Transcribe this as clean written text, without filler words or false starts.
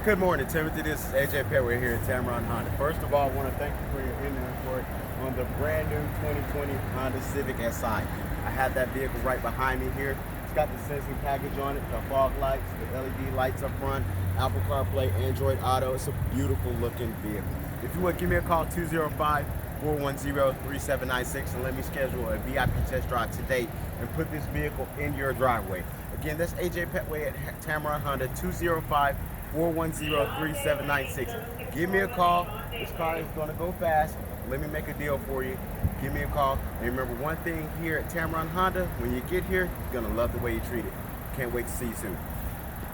Good morning, Timothy. This is AJ Pettway here at Tameron Honda. First of all, I want to thank you for your inventory on the brand new 2020 Honda Civic Si. I have that vehicle right behind me here. It's got the sensing package on it, the fog lights, the LED lights up front, Apple CarPlay, Android Auto. It's a beautiful looking vehicle. If you would, give me a call, 205-410-3796, and let me schedule a VIP test drive today and put this vehicle in your driveway. Again, that's AJ Pettway at Tameron Honda, 205-410-3796. Give me a call. This car is going to go fast. Let me make a deal for you. Give me a call. And remember one thing here at Tameron Honda, when you get here, you're going to love the way you treat it. Can't wait to see you soon.